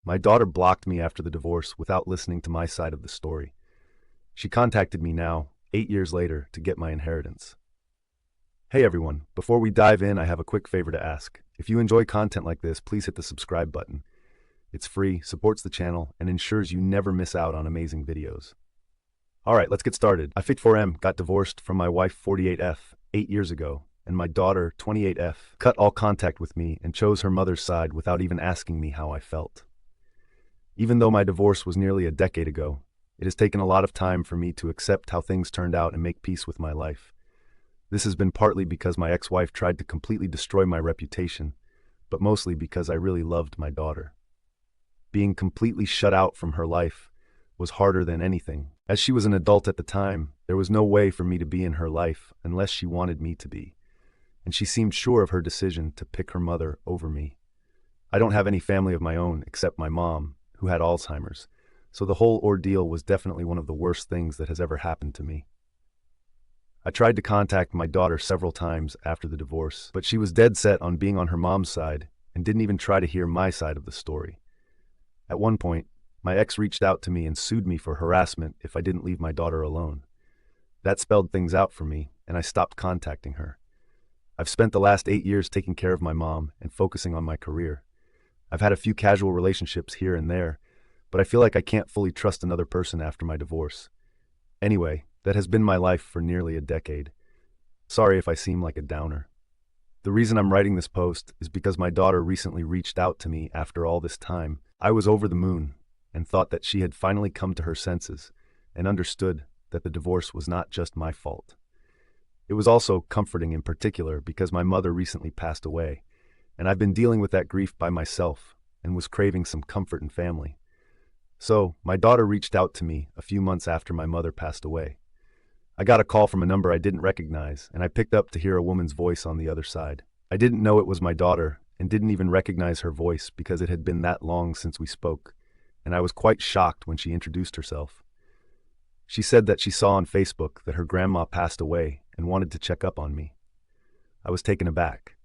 My daughter blocked me after the divorce without listening to my side of the story. She contacted me now, 8 years later, to get my inheritance. Hey everyone, before we dive in, I have a quick favor to ask. If you enjoy content like this, please hit the subscribe button. It's free, supports the channel, and ensures you never miss out on amazing videos. Alright, let's get started. I 54M got divorced from my wife 48F 8 years ago, and my daughter 28F cut all contact with me and chose her mother's side without even asking me how I felt. Even though my divorce was nearly a decade ago, it has taken a lot of time for me to accept how things turned out and make peace with my life. This has been partly because my ex-wife tried to completely destroy my reputation, but mostly because I really loved my daughter. Being completely shut out from her life was harder than anything. As she was an adult at the time, there was no way for me to be in her life unless she wanted me to be, and she seemed sure of her decision to pick her mother over me. I don't have any family of my own except my mom, who had Alzheimer's, so the whole ordeal was definitely one of the worst things that has ever happened to me. I tried to contact my daughter several times after the divorce, but she was dead set on being on her mom's side and didn't even try to hear my side of the story. At one point, my ex reached out to me and sued me for harassment if I didn't leave my daughter alone. That spelled things out for me, and I stopped contacting her. I've spent the last 8 years taking care of my mom and focusing on my career. I've had a few casual relationships here and there, but I feel like I can't fully trust another person after my divorce. Anyway, that has been my life for nearly a decade. Sorry if I seem like a downer. The reason I'm writing this post is because my daughter recently reached out to me after all this time. I was over the moon and thought that she had finally come to her senses and understood that the divorce was not just my fault. It was also comforting in particular because my mother recently passed away, and I've been dealing with that grief by myself and was craving some comfort and family. So, my daughter reached out to me a few months after my mother passed away. I got a call from a number I didn't recognize, and I picked up to hear a woman's voice on the other side. I didn't know it was my daughter and didn't even recognize her voice because it had been that long since we spoke, and I was quite shocked when she introduced herself. She said that she saw on Facebook that her grandma passed away and wanted to check up on me. I was taken aback.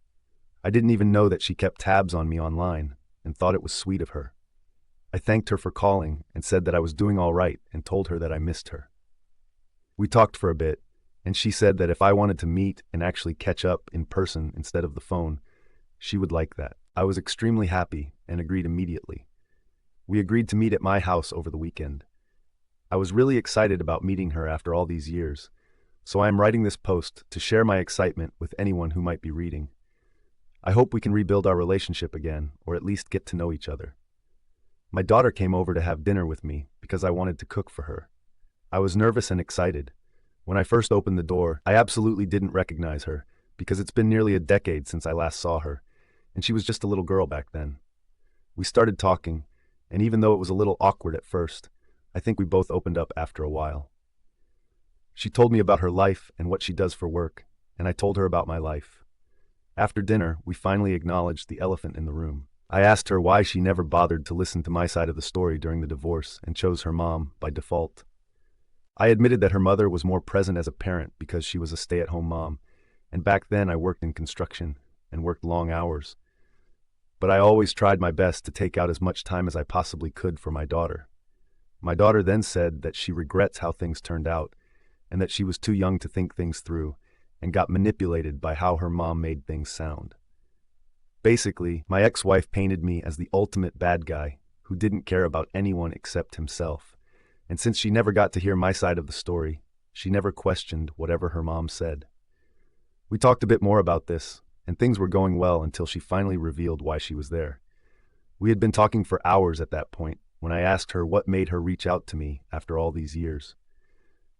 I didn't even know that she kept tabs on me online and thought it was sweet of her. I thanked her for calling and said that I was doing all right and told her that I missed her. We talked for a bit, and she said that if I wanted to meet and actually catch up in person instead of the phone, she would like that. I was extremely happy and agreed immediately. We agreed to meet at my house over the weekend. I was really excited about meeting her after all these years, so I am writing this post to share my excitement with anyone who might be reading. I hope we can rebuild our relationship again, or at least get to know each other. My daughter came over to have dinner with me because I wanted to cook for her. I was nervous and excited. When I first opened the door, I absolutely didn't recognize her because it's been nearly a decade since I last saw her, and she was just a little girl back then. We started talking, and even though it was a little awkward at first, I think we both opened up after a while. She told me about her life and what she does for work, and I told her about my life. After dinner, we finally acknowledged the elephant in the room. I asked her why she never bothered to listen to my side of the story during the divorce and chose her mom by default. I admitted that her mother was more present as a parent because she was a stay-at-home mom, and back then I worked in construction and worked long hours. But I always tried my best to take out as much time as I possibly could for my daughter. My daughter then said that she regrets how things turned out and that she was too young to think things through and got manipulated by how her mom made things sound. Basically, my ex-wife painted me as the ultimate bad guy who didn't care about anyone except himself. And since she never got to hear my side of the story, she never questioned whatever her mom said. We talked a bit more about this, and things were going well until she finally revealed why she was there. We had been talking for hours at that point when I asked her what made her reach out to me after all these years.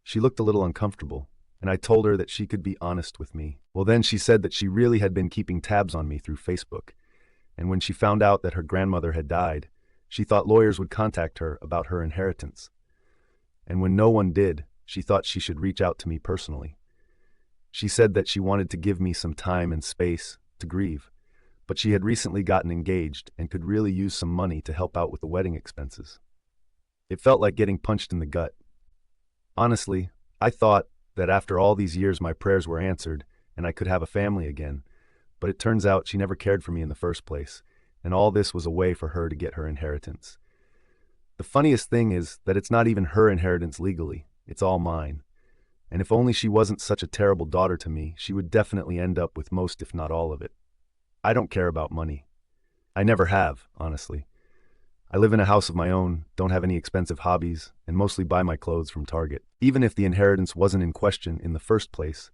She looked a little uncomfortable, and I told her that she could be honest with me. Well, then she said that she really had been keeping tabs on me through Facebook, and when she found out that her grandmother had died, she thought lawyers would contact her about her inheritance. And when no one did, she thought she should reach out to me personally. She said that she wanted to give me some time and space to grieve, but she had recently gotten engaged and could really use some money to help out with the wedding expenses. It felt like getting punched in the gut. Honestly, I thought that after all these years my prayers were answered and I could have a family again, but it turns out she never cared for me in the first place, and all this was a way for her to get her inheritance. The funniest thing is that it's not even her inheritance legally, it's all mine. And if only she wasn't such a terrible daughter to me, she would definitely end up with most if not all of it. I don't care about money. I never have, honestly. I live in a house of my own, don't have any expensive hobbies, and mostly buy my clothes from Target. Even if the inheritance wasn't in question in the first place,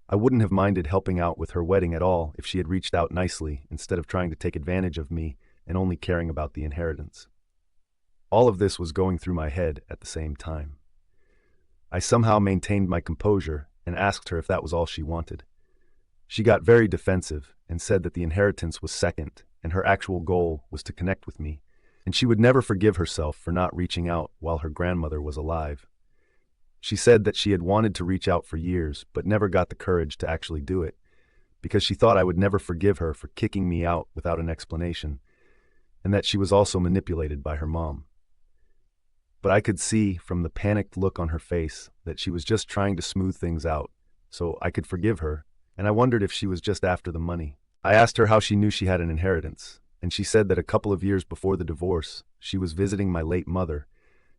I wouldn't have minded helping out with her wedding at all if she had reached out nicely instead of trying to take advantage of me and only caring about the inheritance. All of this was going through my head at the same time. I somehow maintained my composure and asked her if that was all she wanted. She got very defensive and said that the inheritance was second and her actual goal was to connect with me, and she would never forgive herself for not reaching out while her grandmother was alive. She said that she had wanted to reach out for years but never got the courage to actually do it because she thought I would never forgive her for kicking me out without an explanation, and that she was also manipulated by her mom. But I could see from the panicked look on her face that she was just trying to smooth things out so I could forgive her, and I wondered if she was just after the money. I asked her how she knew she had an inheritance, and she said that a couple of years before the divorce, she was visiting my late mother,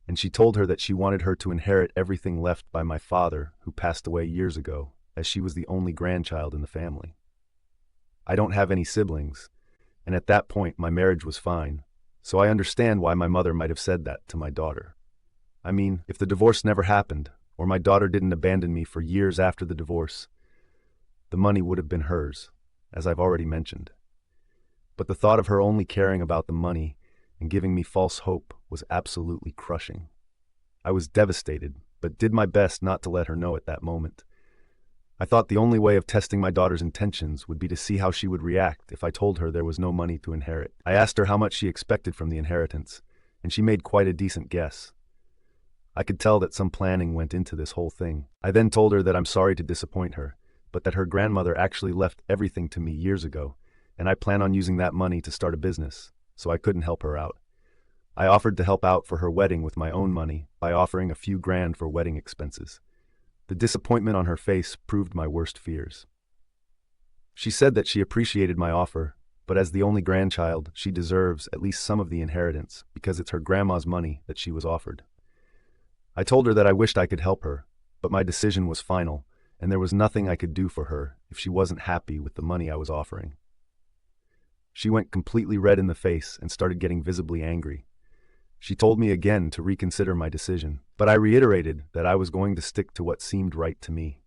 and she told her that she wanted her to inherit everything left by my father, who passed away years ago, as she was the only grandchild in the family. I don't have any siblings, and at that point my marriage was fine, so I understand why my mother might have said that to my daughter. I mean, if the divorce never happened, or my daughter didn't abandon me for years after the divorce, the money would have been hers, as I've already mentioned. But the thought of her only caring about the money and giving me false hope was absolutely crushing. I was devastated, but did my best not to let her know at that moment. I thought the only way of testing my daughter's intentions would be to see how she would react if I told her there was no money to inherit. I asked her how much she expected from the inheritance, and she made quite a decent guess. I could tell that some planning went into this whole thing. I then told her that I'm sorry to disappoint her, but that her grandmother actually left everything to me years ago, and I plan on using that money to start a business, so I couldn't help her out. I offered to help out for her wedding with my own money by offering a few grand for wedding expenses. The disappointment on her face proved my worst fears. She said that she appreciated my offer, but as the only grandchild, she deserves at least some of the inheritance because it's her grandma's money that she was offered. I told her that I wished I could help her, but my decision was final, and there was nothing I could do for her if she wasn't happy with the money I was offering. She went completely red in the face and started getting visibly angry. She told me again to reconsider my decision, but I reiterated that I was going to stick to what seemed right to me.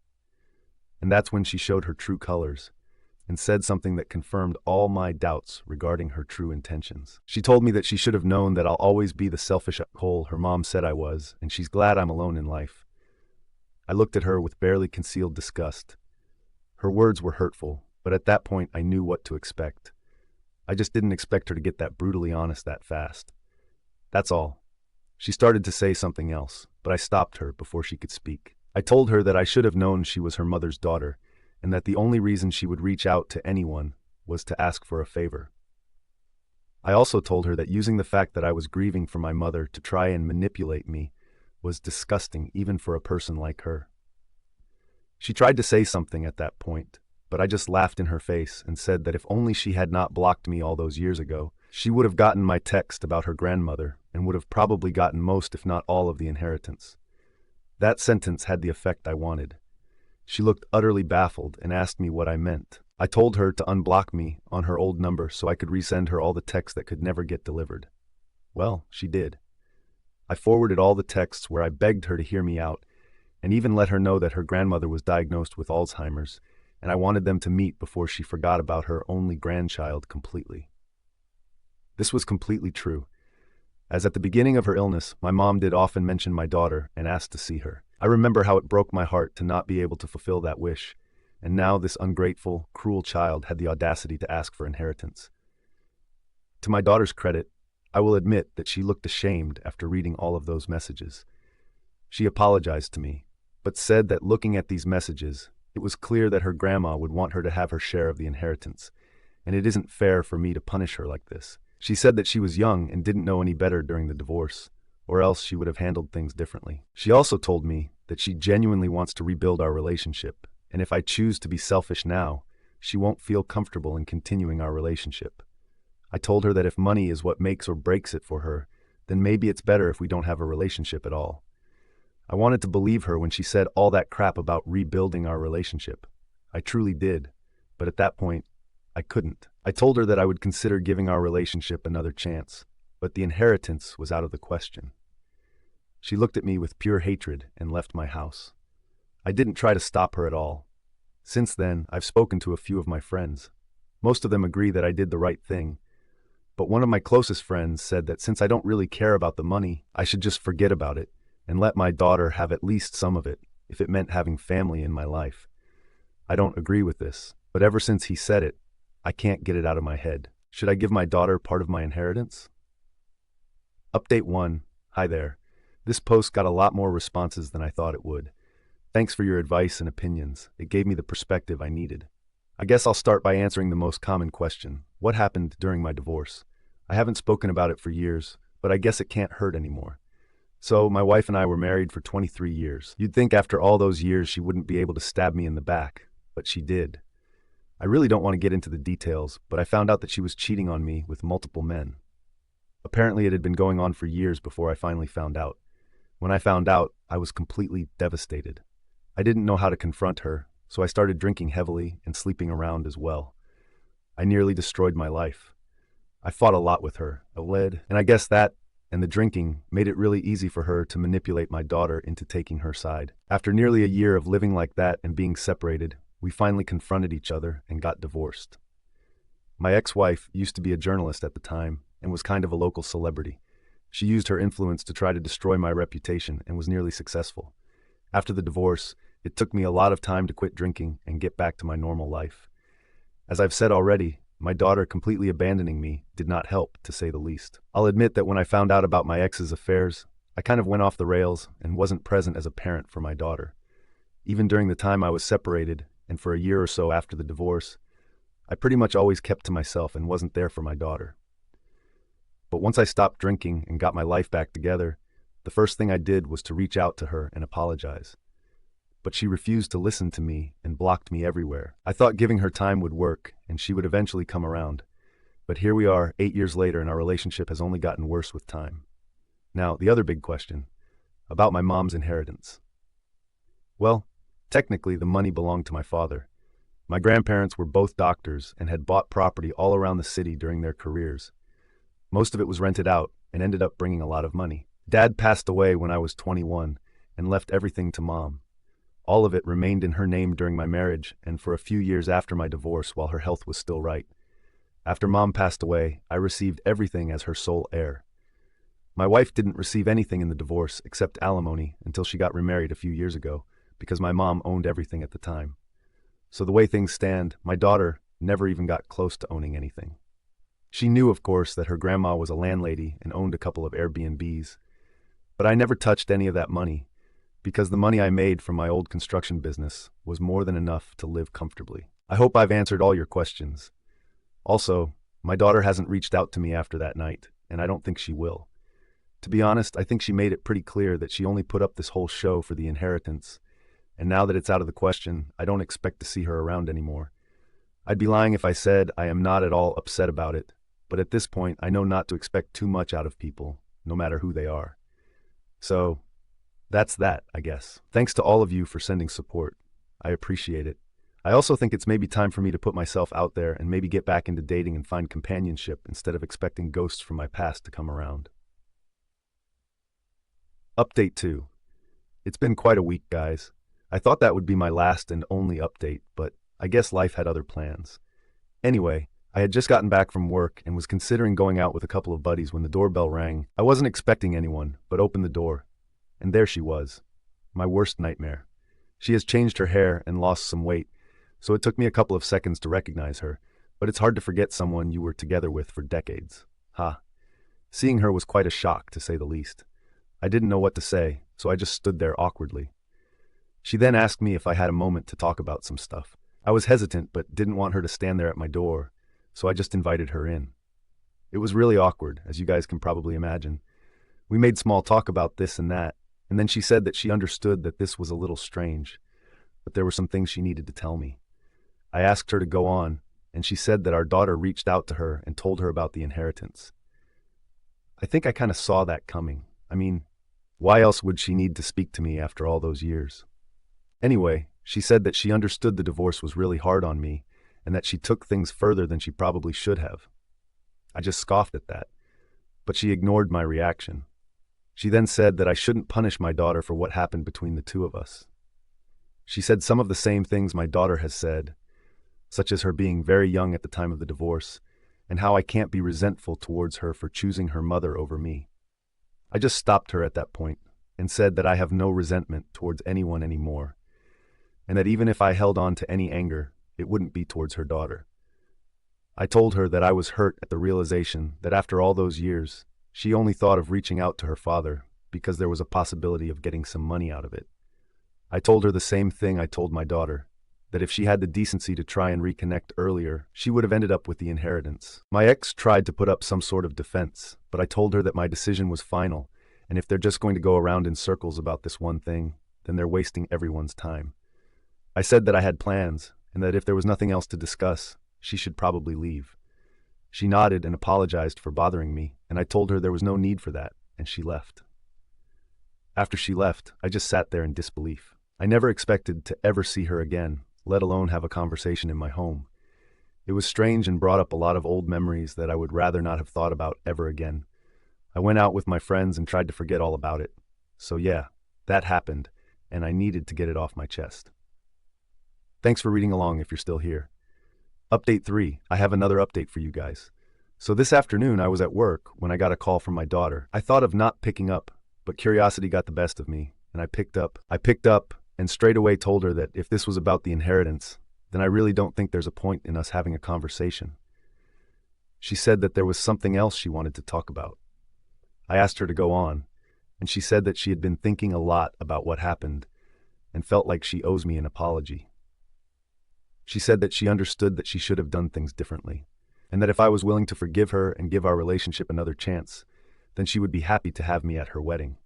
And that's when she showed her true colors and said something that confirmed all my doubts regarding her true intentions. She told me that she should have known that I'll always be the selfish asshole her mom said I was, and she's glad I'm alone in life. I looked at her with barely concealed disgust. Her words were hurtful, but at that point I knew what to expect. I just didn't expect her to get that brutally honest that fast. That's all. She started to say something else, but I stopped her before she could speak. I told her that I should have known she was her mother's daughter, and that the only reason she would reach out to anyone was to ask for a favor. I also told her that using the fact that I was grieving for my mother to try and manipulate me was disgusting even for a person like her. She tried to say something at that point, but I just laughed in her face and said that if only she had not blocked me all those years ago, she would have gotten my text about her grandmother and would have probably gotten most if not all of the inheritance. That sentence had the effect I wanted. She looked utterly baffled and asked me what I meant. I told her to unblock me on her old number so I could resend her all the texts that could never get delivered. Well, she did. I forwarded all the texts where I begged her to hear me out, and even let her know that her grandmother was diagnosed with Alzheimer's, and I wanted them to meet before she forgot about her only grandchild completely. This was completely true, as at the beginning of her illness, my mom did often mention my daughter and asked to see her. I remember how it broke my heart to not be able to fulfill that wish, and now this ungrateful, cruel child had the audacity to ask for inheritance. To my daughter's credit, I will admit that she looked ashamed after reading all of those messages. She apologized to me, but said that looking at these messages, it was clear that her grandma would want her to have her share of the inheritance, and it isn't fair for me to punish her like this. She said that she was young and didn't know any better during the divorce, or else she would have handled things differently. She also told me that she genuinely wants to rebuild our relationship, and if I choose to be selfish now, she won't feel comfortable in continuing our relationship. I told her that if money is what makes or breaks it for her, then maybe it's better if we don't have a relationship at all. I wanted to believe her when she said all that crap about rebuilding our relationship. I truly did, but at that point, I couldn't. I told her that I would consider giving our relationship another chance, but the inheritance was out of the question. She looked at me with pure hatred and left my house. I didn't try to stop her at all. Since then, I've spoken to a few of my friends. Most of them agree that I did the right thing, but one of my closest friends said that since I don't really care about the money, I should just forget about it and let my daughter have at least some of it, if it meant having family in my life. I don't agree with this, but ever since he said it, I can't get it out of my head. Should I give my daughter part of my inheritance? Update 1. Hi there. This post got a lot more responses than I thought it would. Thanks for your advice and opinions. It gave me the perspective I needed. I guess I'll start by answering the most common question. What happened during my divorce? I haven't spoken about it for years, but I guess it can't hurt anymore. So, my wife and I were married for 23 years. You'd think after all those years she wouldn't be able to stab me in the back, but she did. I really don't want to get into the details, but I found out that she was cheating on me with multiple men. Apparently it had been going on for years before I finally found out. When I found out, I was completely devastated. I didn't know how to confront her, so I started drinking heavily and sleeping around as well. I nearly destroyed my life. I fought a lot with her, and I guess that, and the drinking, made it really easy for her to manipulate my daughter into taking her side. After nearly a year of living like that and being separated, we finally confronted each other and got divorced. My ex-wife used to be a journalist at the time and was kind of a local celebrity. She used her influence to try to destroy my reputation and was nearly successful. After the divorce, it took me a lot of time to quit drinking and get back to my normal life. As I've said already, my daughter completely abandoning me did not help, to say the least. I'll admit that when I found out about my ex's affairs, I kind of went off the rails and wasn't present as a parent for my daughter. Even during the time I was separated, and for a year or so after the divorce, I pretty much always kept to myself and wasn't there for my daughter. But once I stopped drinking and got my life back together, the first thing I did was to reach out to her and apologize. But she refused to listen to me and blocked me everywhere. I thought giving her time would work and she would eventually come around. But here we are, 8 years later, and our relationship has only gotten worse with time. Now, the other big question, about my mom's inheritance. Well, technically the money belonged to my father. My grandparents were both doctors and had bought property all around the city during their careers. Most of it was rented out and ended up bringing a lot of money. Dad passed away when I was 21 and left everything to Mom. All of it remained in her name during my marriage and for a few years after my divorce while her health was still right. After Mom passed away, I received everything as her sole heir. My wife didn't receive anything in the divorce except alimony until she got remarried a few years ago because my mom owned everything at the time. So the way things stand, my daughter never even got close to owning anything. She knew, of course, that her grandma was a landlady and owned a couple of Airbnbs, but I never touched any of that money because the money I made from my old construction business was more than enough to live comfortably. I hope I've answered all your questions. Also, my daughter hasn't reached out to me after that night, and I don't think she will. To be honest, I think she made it pretty clear that she only put up this whole show for the inheritance, and now that it's out of the question, I don't expect to see her around anymore. I'd be lying if I said I am not at all upset about it, but at this point I know not to expect too much out of people, no matter who they are. So, that's that, I guess. Thanks to all of you for sending support. I appreciate it. I also think it's maybe time for me to put myself out there and maybe get back into dating and find companionship instead of expecting ghosts from my past to come around. Update 2. It's been quite a week, guys. I thought that would be my last and only update, but I guess life had other plans. Anyway, I had just gotten back from work and was considering going out with a couple of buddies when the doorbell rang. I wasn't expecting anyone, but opened the door. And there she was, my worst nightmare. She has changed her hair and lost some weight, so it took me a couple of seconds to recognize her, but it's hard to forget someone you were together with for decades. Seeing her was quite a shock, to say the least. I didn't know what to say, so I just stood there awkwardly. She then asked me if I had a moment to talk about some stuff. I was hesitant, but didn't want her to stand there at my door, so I just invited her in. It was really awkward, as you guys can probably imagine. We made small talk about this and that, and then she said that she understood that this was a little strange, but there were some things she needed to tell me. I asked her to go on, and she said that our daughter reached out to her and told her about the inheritance. I think I kind of saw that coming. I mean, why else would she need to speak to me after all those years? Anyway, she said that she understood the divorce was really hard on me and that she took things further than she probably should have. I just scoffed at that, but she ignored my reaction. She then said that I shouldn't punish my daughter for what happened between the two of us. She said some of the same things my daughter has said, such as her being very young at the time of the divorce, and how I can't be resentful towards her for choosing her mother over me. I just stopped her at that point and said that I have no resentment towards anyone anymore, and that even if I held on to any anger, it wouldn't be towards her daughter. I told her that I was hurt at the realization that after all those years, she only thought of reaching out to her father because there was a possibility of getting some money out of it. I told her the same thing I told my daughter, that if she had the decency to try and reconnect earlier, she would have ended up with the inheritance. My ex tried to put up some sort of defense, but I told her that my decision was final, and if they're just going to go around in circles about this one thing, then they're wasting everyone's time. I said that I had plans, and that if there was nothing else to discuss, she should probably leave. She nodded and apologized for bothering me, and I told her there was no need for that, and she left. After she left, I just sat there in disbelief. I never expected to ever see her again, let alone have a conversation in my home. It was strange and brought up a lot of old memories that I would rather not have thought about ever again. I went out with my friends and tried to forget all about it. So yeah, that happened, and I needed to get it off my chest. Thanks for reading along if you're still here. Update 3. I have another update for you guys. So this afternoon I was at work when I got a call from my daughter. I thought of not picking up, but curiosity got the best of me, and I picked up and straight away told her that if this was about the inheritance, then I really don't think there's a point in us having a conversation. She said that there was something else she wanted to talk about. I asked her to go on, and she said that she had been thinking a lot about what happened and felt like she owes me an apology. She said that she understood that she should have done things differently, and that if I was willing to forgive her and give our relationship another chance, then she would be happy to have me at her wedding.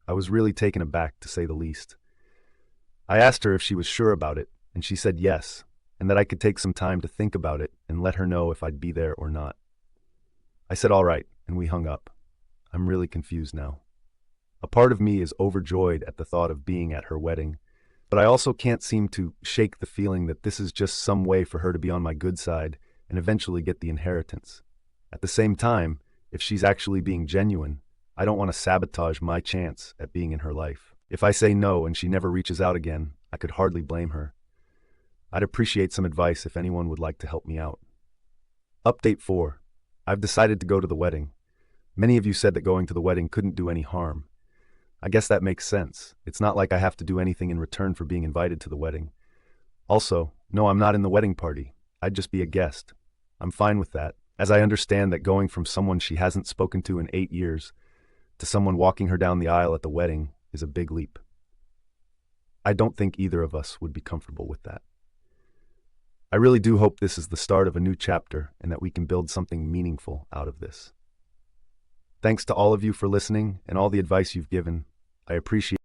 I was really taken aback, to say the least. I asked her if she was sure about it, and she said yes, and that I could take some time to think about it and let her know if I'd be there or not. I said all right, and we hung up. I'm really confused now. A part of me is overjoyed at the thought of being at her wedding, but I also can't seem to shake the feeling that this is just some way for her to be on my good side and eventually get the inheritance. At the same time, if she's actually being genuine, I don't want to sabotage my chance at being in her life. If I say no and she never reaches out again, I could hardly blame her. I'd appreciate some advice if anyone would like to help me out. Update 4. I've decided to go to the wedding. Many of you said that going to the wedding couldn't do any harm. I guess that makes sense. It's not like I have to do anything in return for being invited to the wedding. Also, no, I'm not in the wedding party. I'd just be a guest. I'm fine with that, as I understand that going from someone she hasn't spoken to in 8 years to someone walking her down the aisle at the wedding is a big leap. I don't think either of us would be comfortable with that. I really do hope this is the start of a new chapter and that we can build something meaningful out of this. Thanks to all of you for listening and all the advice you've given. I appreciate